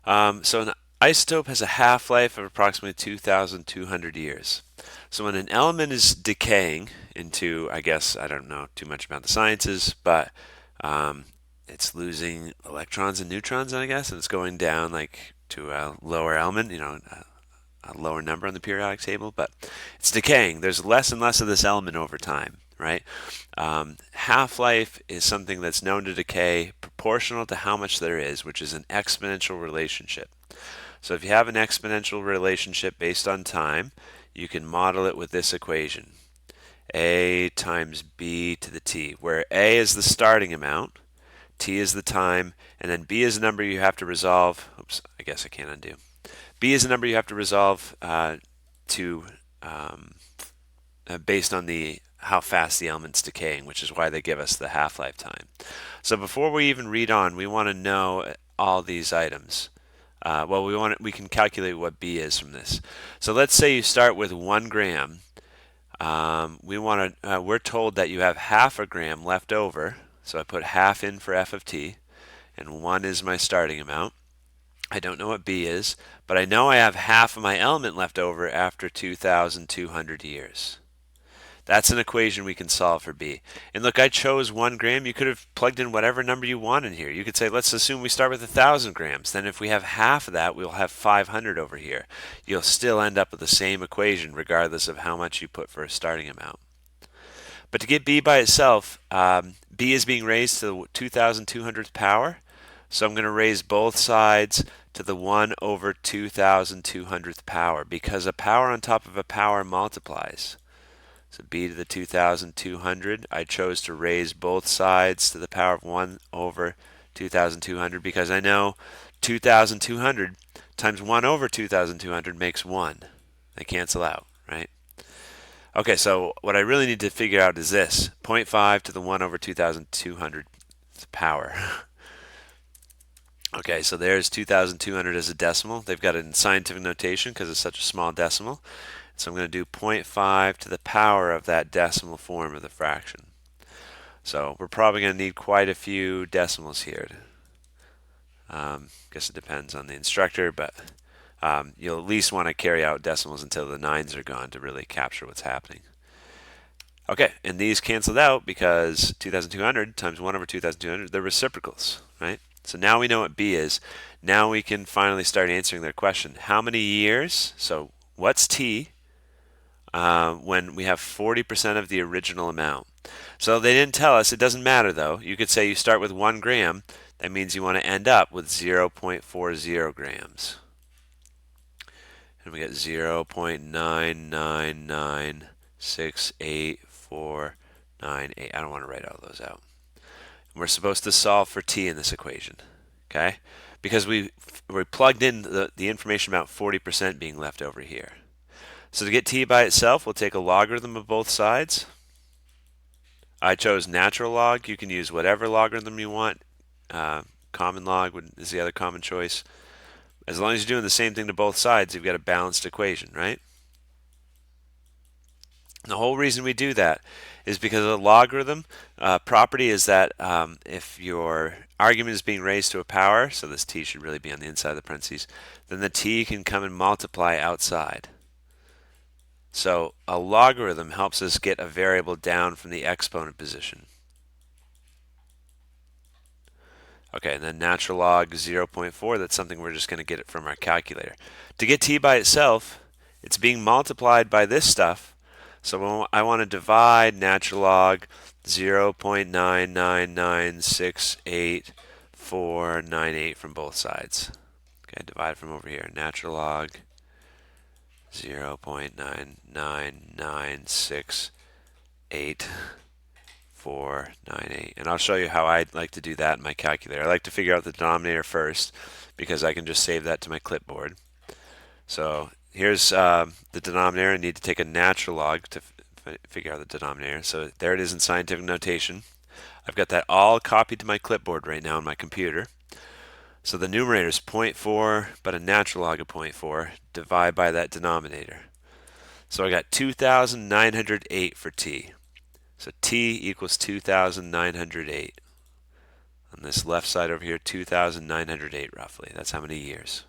So an isotope has a half-life of approximately 2,200 years. So when an element is decaying into, I guess, I don't know too much about the sciences, but um, it's losing electrons and neutrons, I guess, and it's going down like to a lower element, a lower number on the periodic table, but it's decaying. There's less and less of this element over time, right? Half-life is something that's known to decay proportional to how much there is, which is an exponential relationship. So if you have an exponential relationship based on time, you can model it with this equation. A times b to the t, where a is the starting amount, t is the time, and then b is the number you have to resolve. Oops, I guess I can't undo. B is the number you have to resolve to um, based on the how fast the element's decaying, which is why they give us the half-life time. So before we even read on, we want to know all these items. Well, we can calculate what B is from this. So let's say you start with 1 gram. We're told that you have half a gram left over. So I put half in for f of t, and 1 is my starting amount. I don't know what B is, but I know I have half of my element left over after 2,200 years. That's an equation we can solve for B. And look, I chose 1 gram. You could have plugged in whatever number you want in here. You could say, let's assume we start with 1,000 grams. Then if we have half of that, we'll have 500 over here. You'll still end up with the same equation regardless of how much you put for a starting amount. But to get B by itself, B is being raised to the 2,200th power. So I'm going to raise both sides to the 1 over 2,200th power because a power on top of a power multiplies. So b to the 2,200, I chose to raise both sides to the power of 1 over 2,200 because I know 2,200 times 1 over 2,200 makes 1. They cancel out, right? Okay, so what I really need to figure out is this. 0.5 to the 1 over 2,200 power. Okay, so there's 2,200 as a decimal. They've got it in scientific notation because it's such a small decimal. So I'm going to do 0.5 to the power of that decimal form of the fraction. So we're probably going to need quite a few decimals here. Guess it depends on the instructor, but you'll at least want to carry out decimals until the nines are gone to really capture what's happening. Okay, and these canceled out because 2,200 times 1 over 2,200, they're reciprocals, right? So now we know what B is. Now we can finally start answering their question. How many years? So what's T when we have 40% of the original amount? So they didn't tell us. It doesn't matter, though. You could say you start with 1 gram. That means you want to end up with 0.40 grams. And we get 0.99968,498. I don't want to write all those out. And we're supposed to solve for t in this equation, okay? Because we plugged in the information about 40% being left over here. So to get t by itself, we'll take a logarithm of both sides. I chose natural log. You can use whatever logarithm you want. Common log is the other common choice. As long as you're doing the same thing to both sides, you've got a balanced equation, right? The whole reason we do that is because a logarithm property is that if your argument is being raised to a power, so this t should really be on the inside of the parentheses, then the t can come and multiply outside. So a logarithm helps us get a variable down from the exponent position. Okay, and then natural log 0.4, that's something we're just going to get it from our calculator. To get t by itself, it's being multiplied by this stuff. So I want to divide natural log 0.99968,498 from both sides. Okay, divide from over here. Natural log 0.99968,498. And I'll show you how I like to do that in my calculator. I like to figure out the denominator first because I can just save that to my clipboard. So here's the denominator. I need to take a natural log to figure out the denominator. So there it is in scientific notation. I've got that all copied to my clipboard right now on my computer. So the numerator is 0.4, but a natural log of 0.4. Divide by that denominator. So I got 2,908 for t. So t equals 2,908. On this left side over here, 2,908 roughly. That's how many years.